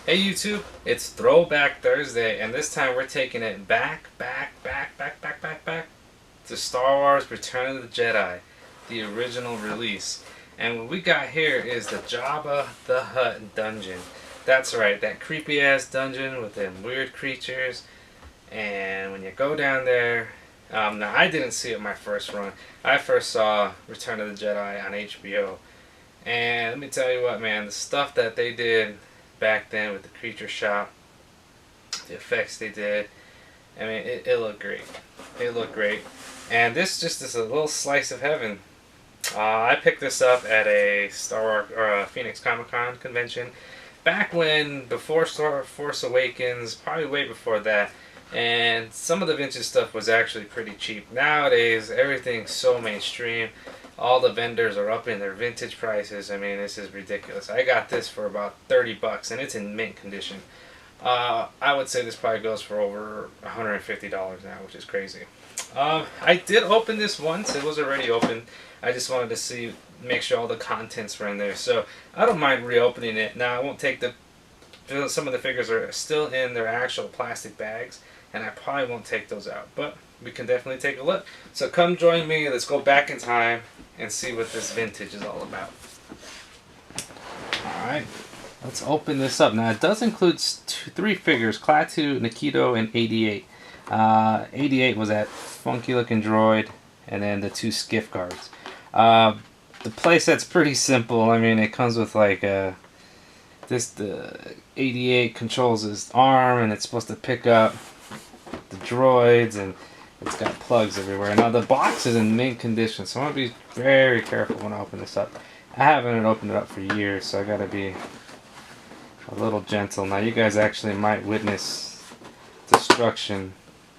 Hey YouTube, it's Throwback Thursday, and this time we're taking it back to Star Wars Return of the Jedi, the original release. And what we got here is the Jabba the Hutt dungeon. That's right, that creepy ass dungeon with them weird creatures. And when you go down there, now I didn't see it my first run. I first saw Return of the Jedi on HBO. And let me tell you what, man, the stuff that they did back then with the creature shop, the effects they did, I mean, it looked great. It looked great. And this just is a little slice of heaven. I picked this up at a Star Wars or a Phoenix Comic Con convention back when, before Star Force Awakens, probably way before that. And some of the vintage stuff was actually pretty cheap. Nowadays, everything's so mainstream. All the vendors are up in their vintage prices. I mean, this is ridiculous. I got this for about 30 bucks, and it's in mint condition. I would say this probably goes for over $150 now, which is crazy. I did open this once. It was already open. I just wanted to see, make sure all the contents were in there. So I don't mind reopening it. Now I won't take some of the figures are still in their actual plastic bags, and I probably won't take those out. But we can definitely take a look. So come join me. Let's go back in time and see what this vintage is all about. Alright, let's open this up. Now it does include three figures, Klaatu, Nikito, and 88. 88 was that funky looking droid, and then the two skiff guards. The playset's pretty simple. I mean, it comes with like the 88 controls his arm, and it's supposed to pick up the droids, and it's got plugs everywhere. Now the box is in mint condition, so I want to be very careful when I open this up. I haven't opened it up for years, so I gotta be a little gentle. Now you guys actually might witness destruction,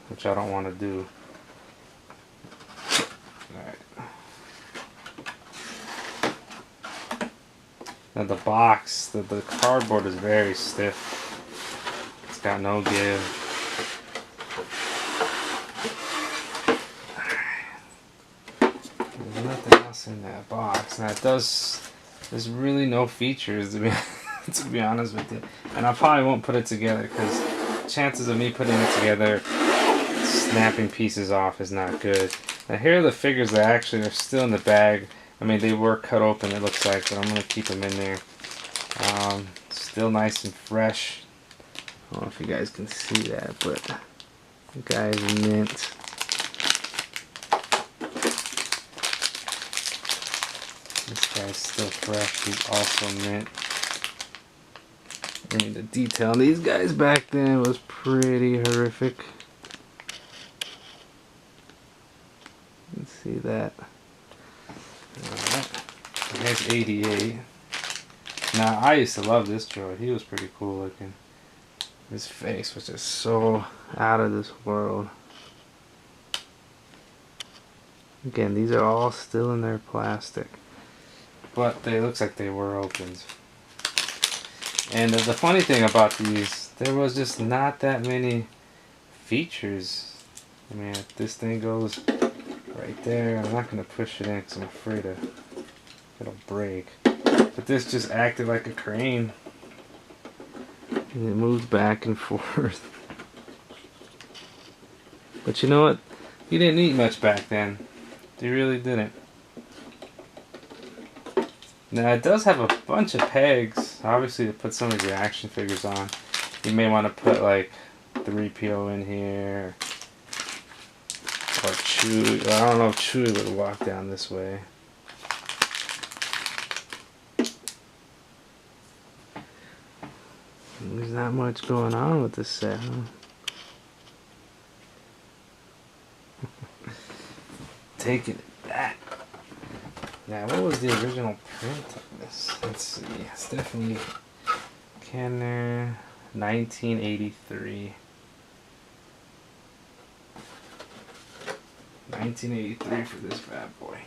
which I don't want to do. Alright. Now the box, the cardboard is very stiff. It's got no give. There's nothing else in that box. Now there's really no features to be honest with you. And I probably won't put it together because chances of me putting it together, snapping pieces off is not good. Now here are the figures that actually are still in the bag. I mean, they were cut open, it looks like, but I'm going to keep them in there. Still nice and fresh. I don't know if you guys can see that, but the guy is mint. This guy's still fresh, he's also mint. I mean, the detail on these guys back then was pretty horrific. You can see that. Alright. Here's 88. Now, I used to love this droid. He was pretty cool looking. His face was just so out of this world. Again, these are all still in their plastic, but they looks like they were opened. And the funny thing about these, there was just not that many features. I mean, if this thing goes right there, I'm not going to push it in because I'm afraid it'll break. But this just acted like a crane. And it moves back and forth. But you know what? You didn't need much back then. You really didn't. Now it does have a bunch of pegs, obviously, to put some of your action figures on. You may want to put like 3PO in here, or Chewie. I don't know if Chewie would walk down this way. There's not much going on with this set, huh? Taking it back. Now, what was the original print on this? Let's see. It's definitely Kenner 1983. 1983 for this bad boy.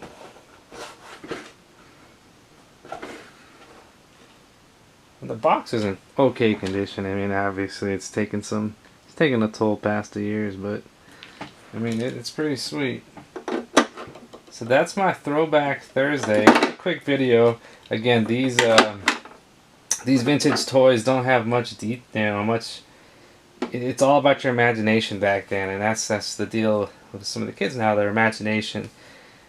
The box is in okay condition. I mean, obviously it's taken a toll past the years, but I mean it's pretty sweet. So that's my Throwback Thursday. Quick video. Again, these these vintage toys don't have much much. It's all about your imagination back then, and that's the deal with some of the kids now. Their imagination,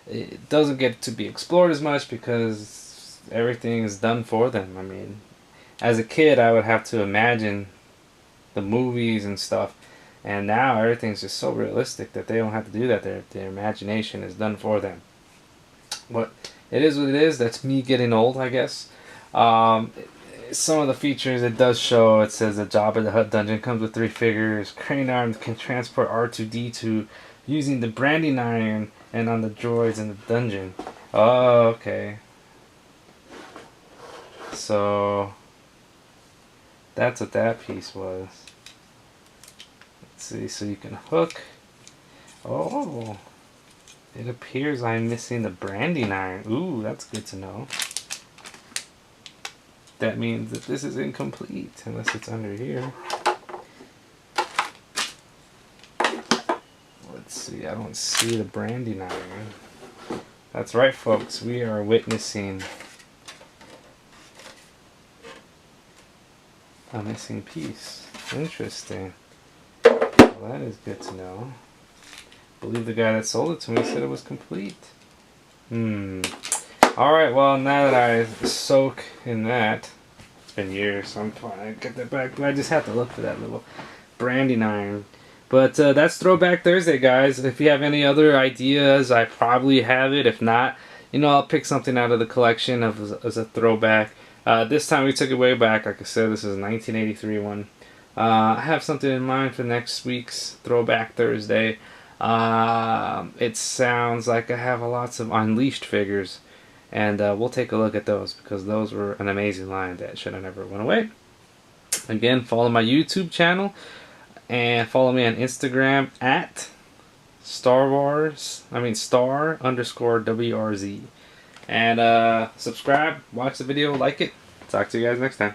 it doesn't get to be explored as much because everything is done for them. I mean, as a kid, I would have to imagine the movies and stuff, and now everything's just so realistic that they don't have to do that. Their imagination is done for them. But it is what it is. That's me getting old, I guess. Um, some of the features it does show, it says the Jabba the Hutt dungeon comes with 3 figures. Crane arms can transport R2D2 using the branding iron and on the droids in the dungeon. Oh, okay. So that's what that piece was. Let's see, so you can hook. Oh, it appears I'm missing the branding iron. Ooh, that's good to know. That means that this is incomplete unless it's under here. Let's see, I don't see the branding iron. That's right, folks, we are witnessing a missing piece. Interesting. Well, that is good to know. I believe the guy that sold it to me said it was complete. Alright, well, now that I soak in that, it's been years, so I'm trying to get that back, but I just have to look for that little branding iron. But that's Throwback Thursday, guys. If you have any other ideas, I probably have it. If not, I'll pick something out of the collection as a throwback. This time we took it way back. Like I said, this is a 1983 one. I have something in mind for next week's Throwback Thursday. It sounds like I have lots of Unleashed figures, and we'll take a look at those because those were an amazing line that should have never went away. Again, follow my YouTube channel and follow me on Instagram at star_WRZ, and subscribe, watch the video, like it. Talk to you guys next time.